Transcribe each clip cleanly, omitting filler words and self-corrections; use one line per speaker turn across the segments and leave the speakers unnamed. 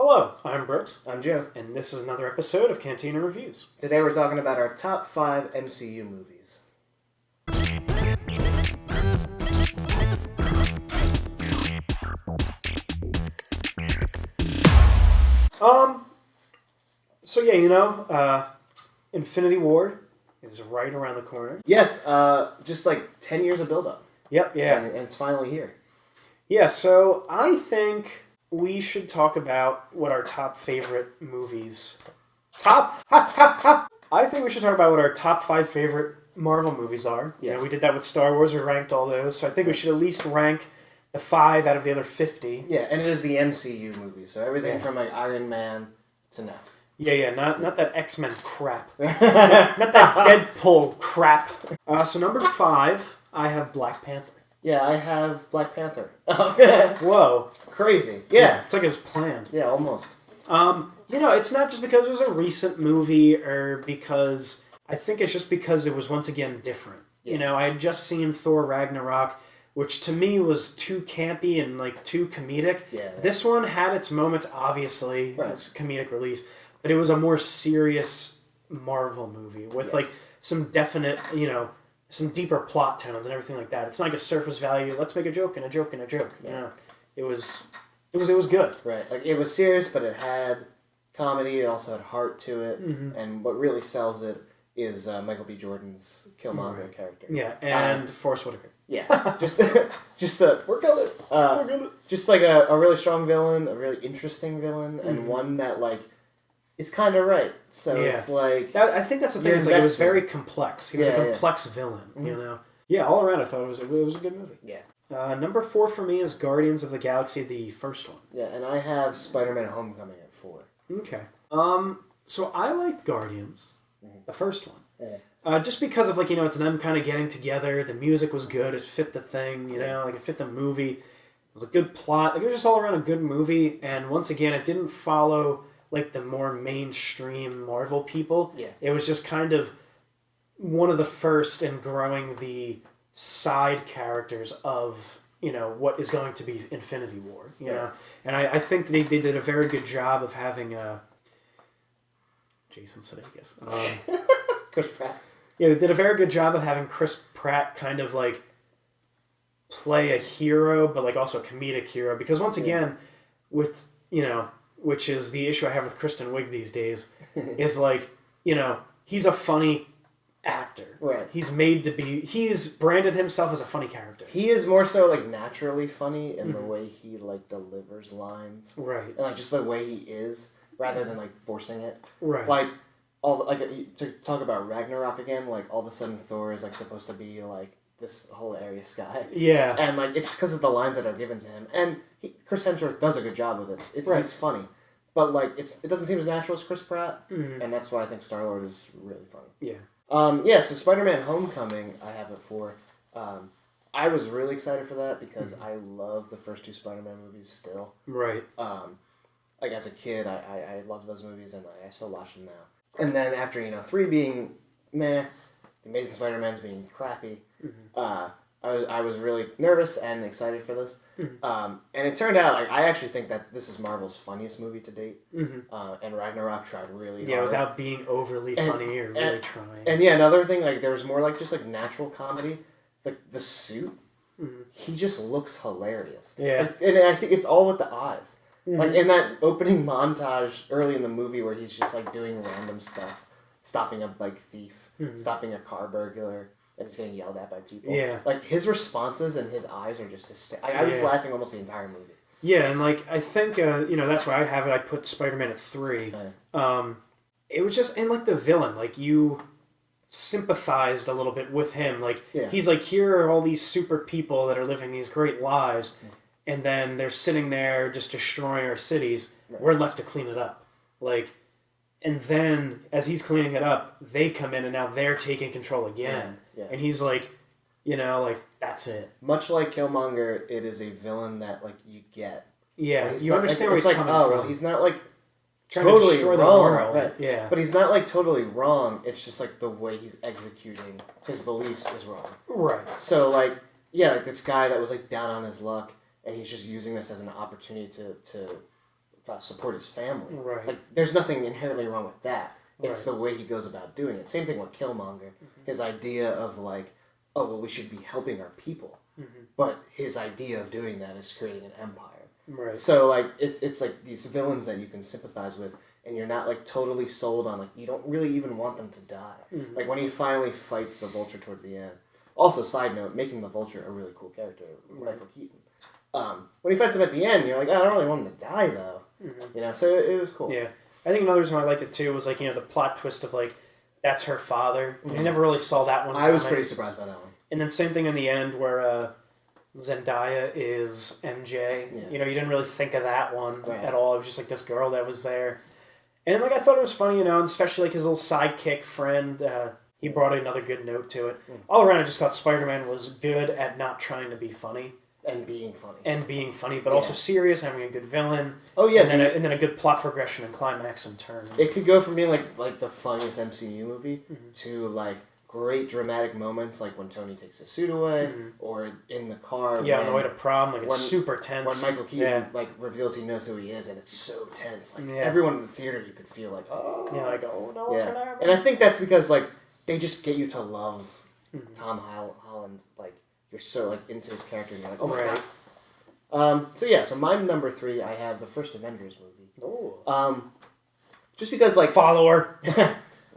Hello, I'm Brooks,
I'm Joe.
and this is another episode of Cantina Reviews.
Today we're talking about our top 5 MCU movies.
So Infinity War is right around the corner.
Yes, just like 10 years of build-up.
Yep, yeah.
And it's finally here.
Yeah, so I think we should talk about what our top favorite movies... I think we should talk about what our top 5 favorite Marvel movies are.
Yes.
You know, we did that with Star Wars, we ranked all those, so I think we should at least rank the 5 out of the other 50.
Yeah, and it is the MCU movies, so everything from like Iron Man to now.
Yeah, not that X-Men crap. Not that Deadpool crap. So number 5, I have Black Panther.
Yeah, I have Black Panther.
Whoa.
Crazy. Yeah.
It's like it was planned.
Yeah, almost.
It's not just because it was a recent movie or because... I think it's just because it was once again different. Yeah. You know, I had just seen Thor Ragnarok, which to me was too campy and like too comedic.
Yeah.
This one had its moments, obviously.
Right.
It was comedic relief. But it was a more serious Marvel movie with like some definite, some deeper plot tones and everything like that. It's not like a surface value. Let's make a joke and a joke and a joke. You know, it was good.
Right. Like it was serious, but it had comedy. It also had heart to it. Mm-hmm. And what really sells it is Michael B. Jordan's Killmonger character.
Yeah, and Forrest Whitaker.
Yeah, just we're good. Just like a really strong villain, a really interesting villain, and one that like is kind of right. So it's like
I think that's the thing. Is like it was very complex. He was a complex villain. Mm-hmm. You know. Yeah, all around I thought it was a good movie.
Yeah.
Number 4 for me is Guardians of the Galaxy, the first one.
Yeah, and I have Spider-Man: Homecoming at 4.
Okay. So I like Guardians, the first one. Yeah. Just because of it's them kind of getting together. The music was good. It fit the thing. It fit the movie. It was a good plot. It was just all around a good movie. And once again, it didn't follow the more mainstream Marvel people.
Yeah.
It was just kind of one of the first in growing the side characters of what is going to be Infinity War. You know, and I think they did a very good job of having Jason Sudeikis.
Chris Pratt.
Yeah, they did a very good job of having Chris Pratt kind of play a hero, but also a comedic hero. Because once again, with which is the issue I have with Kristen Wiig these days, is he's a funny actor.
Right.
He's branded himself as a funny character.
He is more so naturally funny in the way he delivers lines.
Right.
And just the way he is, rather than forcing it.
Right.
To talk about Ragnarok again, all of a sudden Thor is supposed to be this hilarious guy.
Yeah.
And it's because of the lines that are given to him. And Chris Hemsworth does a good job with it. He's funny. But it doesn't seem as natural as Chris Pratt. Mm-hmm. And that's why I think Star-Lord is really funny.
Yeah.
So Spider-Man: Homecoming I have it for. I was really excited for that because I love the first 2 Spider-Man movies still.
Right.
As a kid, I loved those movies and I still watch them now. And then after 3 being meh, The Amazing Spider-Man's being crappy, I was really nervous and excited for this. Mm-hmm. And it turned out I actually think that this is Marvel's funniest movie to date. Mm-hmm. And Ragnarok tried really hard.
Yeah, without being overly funny or really trying.
And another thing there was more just natural comedy. The suit, he just looks hilarious.
Yeah.
And I think it's all with the eyes. Mm-hmm. In that opening montage early in the movie where he's just doing random stuff, stopping a bike thief, stopping a car burglar, and he's getting yelled at by people.
Yeah.
His responses and his eyes are just hysterical. I was laughing almost the entire movie.
Yeah, and I think that's why I have it. I put Spider-Man at 3. It was just and the villain, you sympathized a little bit with him. He's here are all these super people that are living these great lives. And then they're sitting there just destroying our cities. Right. We're left to clean it up. And then as he's cleaning it up, they come in and now they're taking control again. Yeah. And he's that's it.
Much like Killmonger, it is a villain that you get.
Yeah, you understand where he's coming from.
Well, he's not
trying
totally
to destroy
wrong,
the world.
right?
Yeah.
But he's not totally wrong. It's just the way he's executing his beliefs is wrong.
Right.
So this guy that was down on his luck. And he's just using this as an opportunity to support his family.
Right.
Like, there's nothing inherently wrong with that. It's the way he goes about doing it. Same thing with Killmonger. His idea of like, oh, well, we should be helping our people. But his idea of doing that is creating an empire.
Right.
So, like, it's like these villains that you can sympathize with, and you're not, like, totally sold on, like, you don't really even want them to die. Like, when he finally fights the Vulture towards the end. Also, side note, making the Vulture a really cool character, Michael Keaton. When he fights him at the end, you're like, oh, I don't really want him to die, though. You know, so it was cool.
Yeah. I think another reason why I liked it, too, was, like, you know, the plot twist of, like, that's her father. You never really saw that one
I was pretty surprised by that one.
And then same thing in the end where Zendaya is MJ. Yeah. You know, you didn't really think of that one at all. It was just like this girl that was there. And like I thought it was funny, you know, and especially like his little sidekick friend. He brought another good note to it. All around, I just thought Spider-Man was good at not trying to be funny.
And being funny.
But also serious, having a good villain.
Oh, yeah.
And then a good plot progression and climax and turn.
It could go from being like the funniest MCU movie to like great dramatic moments, like when Tony takes his suit away, or in the car.
Yeah, on the way to prom, like it's super tense.
When Michael Keaton like reveals he knows who he is, and it's so tense. Like everyone in the theater, you could feel like, oh,
yeah, like oh no, what's gonna happen?
And I think that's because like they just get you to love Tom Holland. Like you're so like into his character, and you're like, oh my god. So my number 3, I have the first Avengers movie.
Oh.
Just because like
follower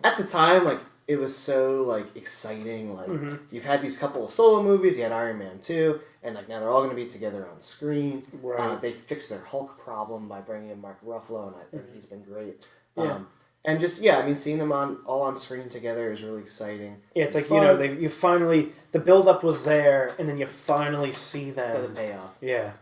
at the time like. It was so, like, exciting. Like, you've had these couple of solo movies. You had Iron Man 2. And, like, now they're all going to be together on screen.
Right.
They fixed their Hulk problem by bringing in Mark Ruffalo. And I think he's been great.
Yeah.
And just, I mean, seeing them all on screen together is really exciting.
Yeah, it's like, fun. You know, you finally... The build-up was there, and then you finally see them.
The payoff.
Yeah.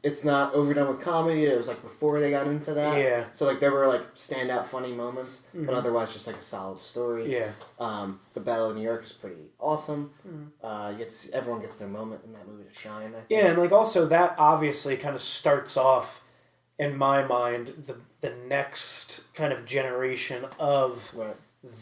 It's not overdone with comedy. It was, like, before they got into that.
Yeah.
So, like, there were, like, standout funny moments, but otherwise just, like, a solid story.
Yeah.
The Battle of New York is pretty awesome. Everyone gets their moment in that movie to shine, I think.
Yeah, and, like, also that obviously kind of starts off, in my mind, the next kind of generation of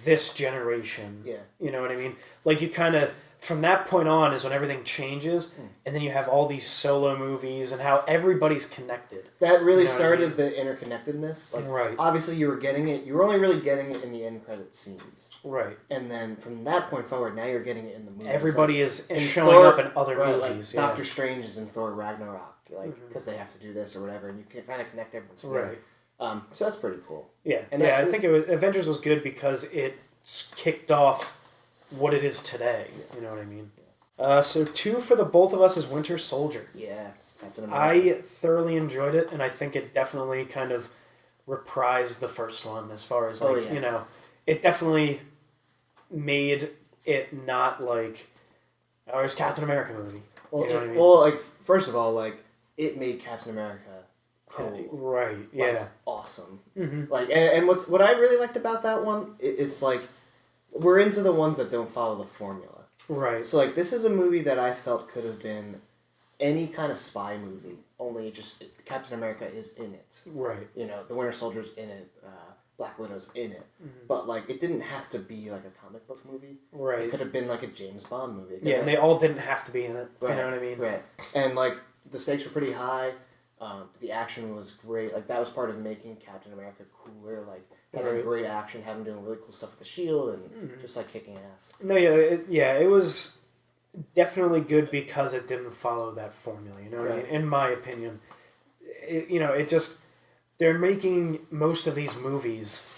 this generation.
Yeah.
You know what I mean? Like, you kind of... From that point on is when everything changes, and then you have all these solo movies and how everybody's connected.
That really started the interconnectedness. Like,
right.
Obviously, you were only really getting it in the end credit scenes.
Right.
And then from that point forward, now you're getting it in the movies.
Everybody is showing up in other movies.
Like Doctor Strange is in Thor Ragnarok, like because they have to do this or whatever, and you can kind of connect everyone together. Right. So that's pretty cool.
Yeah. And I think Avengers was good because it kicked off what it is today. You know what I mean? So 2 for the both of us is Winter Soldier.
Yeah.
I thoroughly enjoyed it, and I think it definitely kind of reprised the first one as far as, like, you know, it definitely made it not like, oh, it's Captain America movie.
Well,
you know what I mean?
Well, like, first of all, like, it made Captain America cool.
Right, yeah.
Like, awesome. Like, and what I really liked about that one, it's like, we're into the ones that don't follow the formula.
Right.
So, like, this is a movie that I felt could have been any kind of spy movie, only just Captain America is in it.
Right.
You know, the Winter Soldier's in it, Black Widow's in it. But, like, it didn't have to be, like, a comic book movie.
Right.
It could have been, like, a James Bond movie.
Yeah, and they all didn't have to be in it.
Right.
You know what I mean?
Right. And, like, the stakes were pretty high. The action was great. Like, that was part of making Captain America cooler. Like, having great action, having doing really cool stuff with the shield, and just, like, kicking ass.
No, it was definitely good because it didn't follow that formula, you know what I mean? In my opinion. They're making most of these movies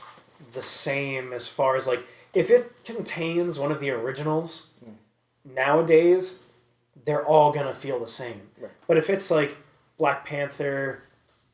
the same as far as, like, if it contains one of the originals, nowadays, they're all going to feel the same.
Right.
But if it's, like, Black Panther,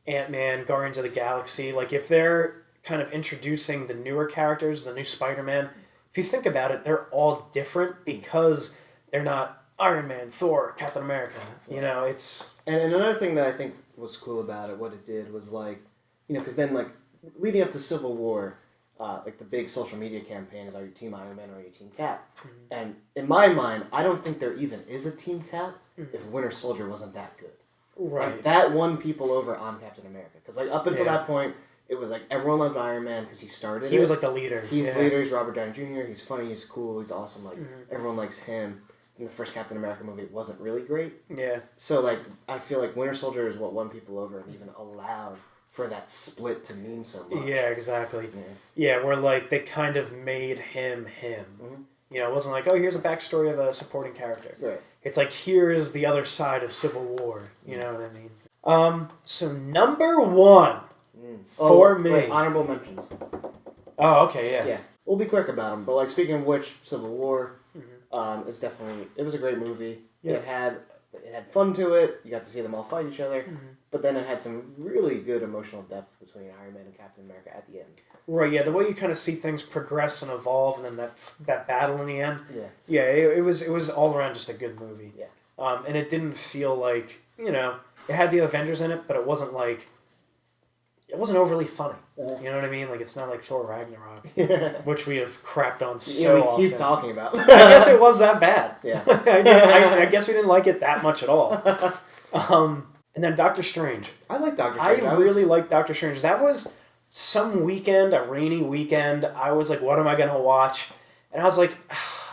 AntMan, Guardians of the Galaxy, like, if they're kind of introducing the newer characters, the new Spider-Man, if you think about it, they're all different because they're not Iron Man, Thor, Captain America. You know, it's...
And another thing that I think was cool about it, what it did, was, like, you know, because then, like, leading up to Civil War, like, the big social media campaign is, are you Team Iron Man or are you Team Cap? And in my mind, I don't think there even is a Team Cap if Winter Soldier wasn't that good.
Right.
Like, that won people over on Captain America. Because, like, up until that point, it was, like, everyone loved Iron Man because he started
He was, like, the leader.
He's the leader. He's Robert Downey Jr. He's funny. He's cool. He's awesome. Like, everyone likes him. In the first Captain America movie, it wasn't really great.
Yeah.
So, like, I feel like Winter Soldier is what won people over and even allowed for that split to mean so much.
Yeah, exactly. Yeah, where like they kind of made him him. Mm-hmm. You know, it wasn't like, oh, here's a backstory of a supporting character.
Right.
It's like, here is the other side of Civil War. You know what I mean? So number one for me.
Wait, honorable mentions.
Oh, okay, yeah.
Yeah, we'll be quick about them. But like speaking of which, Civil War, it's definitely it was a great movie. Yeah. It had fun to it. You got to see them all fight each other. But then it had some really good emotional depth between Iron Man and Captain America at the end.
Right, yeah, the way you kind of see things progress and evolve, and then that battle in the end.
Yeah,
it was all around just a good movie.
Yeah,
and it didn't feel like, you know, it had the Avengers in it, but it wasn't like, it wasn't overly funny. You know what I mean? Like, it's not like Thor Ragnarok, which we have crapped on so often.
We keep talking about.
I guess it was that bad.
Yeah,
I guess we didn't like it that much at all. And then Doctor Strange.
I like Doctor Strange.
I really like Doctor Strange. That was some weekend, a rainy weekend. I was like, what am I going to watch? And I was like,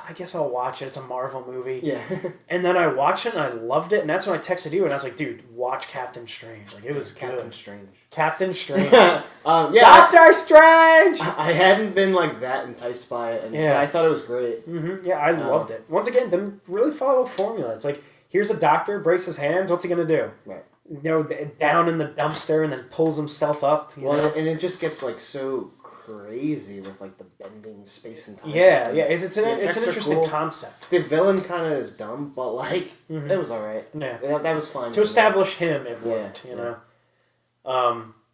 I guess I'll watch it. It's a Marvel movie.
Yeah.
And then I watched it and I loved it. And that's when I texted you and I was like, dude, watch Captain Strange. Like, it was
Captain Strange.
Captain Strange.
Yeah,
Doctor Strange!
I hadn't been like that enticed by it. And I thought it was great.
Mm-hmm. Yeah, I loved it. Once again, didn't really follow a formula. It's like, here's a doctor, breaks his hands. What's he going to do?
Right.
You know, down in the dumpster and then pulls himself up. You know?
And it just gets like so crazy with like the bending space and time.
Yeah, it's an interesting concept.
The villain kind of is dumb, but like it was all right.
Yeah,
that was fine
to establish him. It worked, you know.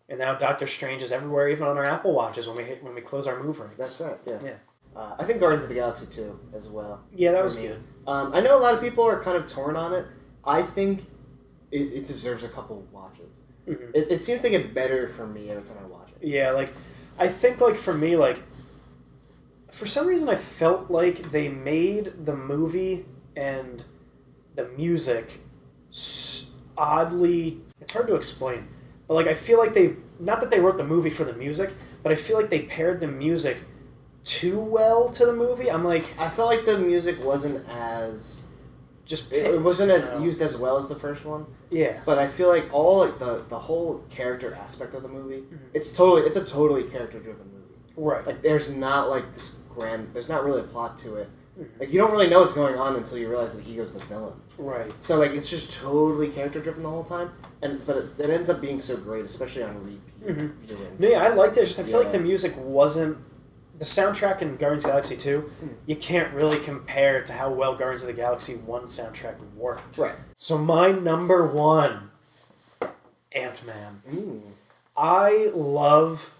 And now Doctor Strange is everywhere, even on our Apple Watches when we close our move rings.
That's right. Yeah. I think Guardians of the Galaxy 2 as well.
Yeah, that was good.
I know a lot of people are kind of torn on it. I think it deserves a couple watches. Mm-hmm. It seems to get better for me every time I watch it.
Yeah, like, I think, like, for me, like, for some reason I felt like they made the movie and the music oddly... It's hard to explain. But, like, I feel like they... Not that they wrote the movie for the music, but I feel like they paired the music too well to the movie. I'm like...
I felt like the music wasn't as...
Just
picked, it wasn't as used as well as the first one.
Yeah.
But I feel like all like the whole character aspect of the movie, it's a totally character driven movie.
Right.
Like there's not like this there's not really a plot to it. Like you don't really know what's going on until you realize that Ego's the villain.
Right.
So like it's just totally character driven the whole time, but it ends up being so great, especially on repeat viewings.
Yeah, I liked it. Just I feel like the music wasn't. The soundtrack in Guardians of the Galaxy 2, you can't really compare to how well Guardians of the Galaxy 1 soundtrack worked.
Right.
So my number one, AntMan. I love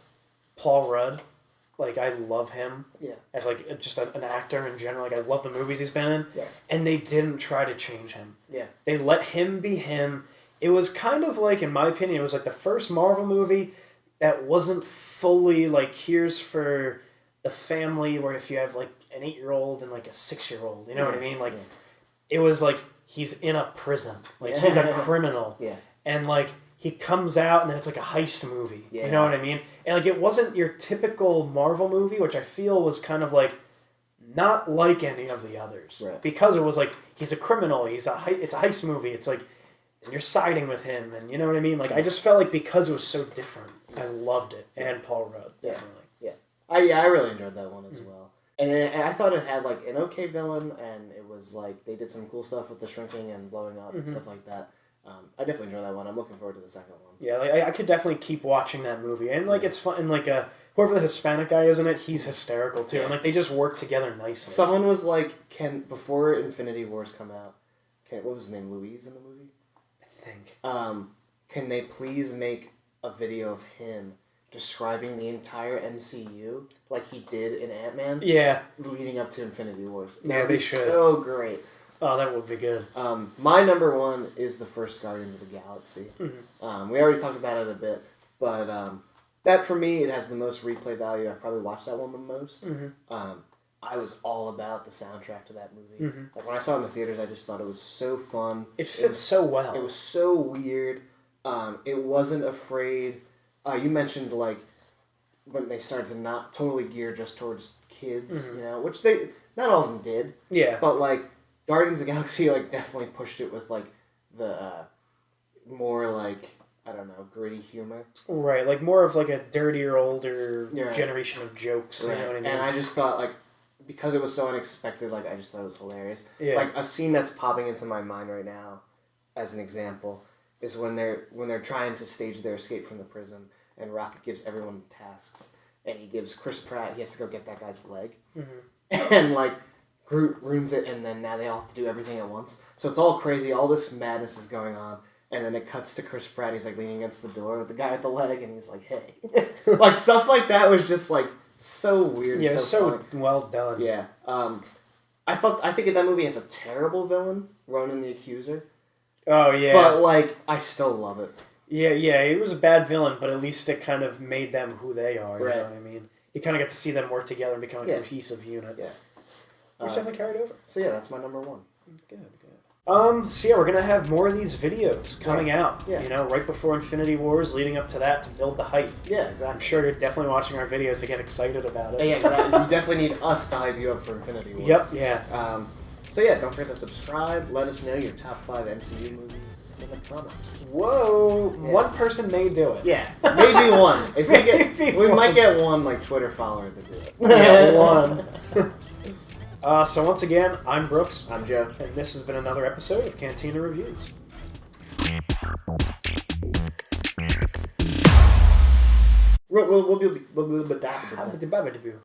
Paul Rudd. Like, I love him as, like, just an actor in general. Like, I love the movies he's been in.
Yeah.
And they didn't try to change him.
Yeah.
They let him be him. It was kind of like, in my opinion, it was like the first Marvel movie that wasn't fully, like, here's for... the family where if you have like an 8-year-old and like a 6-year-old, you know what I mean? Like it was like he's in a prison. Like he's a criminal.
Yeah.
And like he comes out and then it's like a heist movie. Yeah. You know what I mean? And like it wasn't your typical Marvel movie, which I feel was kind of like not like any of the others.
Right.
Because it was like he's a criminal, it's a heist movie. It's like and you're siding with him and you know what I mean? Like I just felt like because it was so different, I loved it. And Paul Rudd, definitely.
I really enjoyed that one as well. And I thought it had, like, an okay villain, and it was, like, they did some cool stuff with the shrinking and blowing up and stuff like that. I definitely enjoyed that one. I'm looking forward to the second one. Yeah,
like, I could definitely keep watching that movie. And, like, it's fun. And, like, whoever the Hispanic guy is in it, he's hysterical, too. And, like, they just work together nicely.
Someone was like, before Infinity Wars come out, what was his name, Louise in the movie?
I think.
Can they please make a video of him describing the entire MCU like he did in AntMan.
Yeah.
Leading up to Infinity Wars.
Yeah, they should.
So great.
Oh, that would be good.
My number one is the first Guardians of the Galaxy. Mm-hmm. We already talked about it a bit, but that for me, it has the most replay value. I've probably watched that one the most. Mm-hmm. I was all about the soundtrack to that movie. Mm-hmm. Like when I saw it in the theaters, I just thought it was so fun.
It fits so well.
It was so weird. It wasn't afraid. You mentioned like when they started to not totally gear just towards kids, you know, which they not all of them did.
Yeah.
But like Guardians of the Galaxy, like definitely pushed it with like the more like I don't know, gritty humor.
Right, like more of like a dirtier, older generation of jokes.
Right.
You know what I mean?
And I just thought, like, because it was so unexpected, like, I just thought it was hilarious.
Yeah.
Like, a scene that's popping into my mind right now, as an example, is when they're trying to stage their escape from the prison, and Rocket gives everyone tasks, and he gives Chris Pratt, he has to go get that guy's leg, and, like, Groot ruins it, and then now they all have to do everything at once. So it's all crazy, all this madness is going on, and then it cuts to Chris Pratt, he's, like, leaning against the door with the guy with the leg, and he's like, hey. Like, stuff like that was just, like, so weird.
Yeah, so
funny.
well done.
Yeah. I think that movie has a terrible villain, Ronan the Accuser.
Oh, yeah.
But, like, I still love it.
Yeah, it was a bad villain, but at least it kind of made them who they are, you know what I mean? You kind of get to see them work together and become a cohesive unit.
Yeah.
Which definitely carried over.
So, yeah, that's my number one.
Good. So yeah, we're gonna have more of these videos coming out.
Yeah.
You know, right before Infinity Wars, leading up to that to build the hype.
Yeah, exactly.
I'm sure you're definitely watching our videos to get excited about it.
Yeah, exactly. You definitely need us to hype you up for Infinity Wars.
Yep. Yeah.
So yeah, don't forget to subscribe. Let us know your top 5 MCU movies in the comments.
Whoa! Yeah. One person may do it.
Yeah, maybe one. If we might get one like Twitter follower to do it.
Yeah, one. So once again, I'm Brooks.
I'm Joe.
And this has been another episode of Cantina Reviews.
We'll be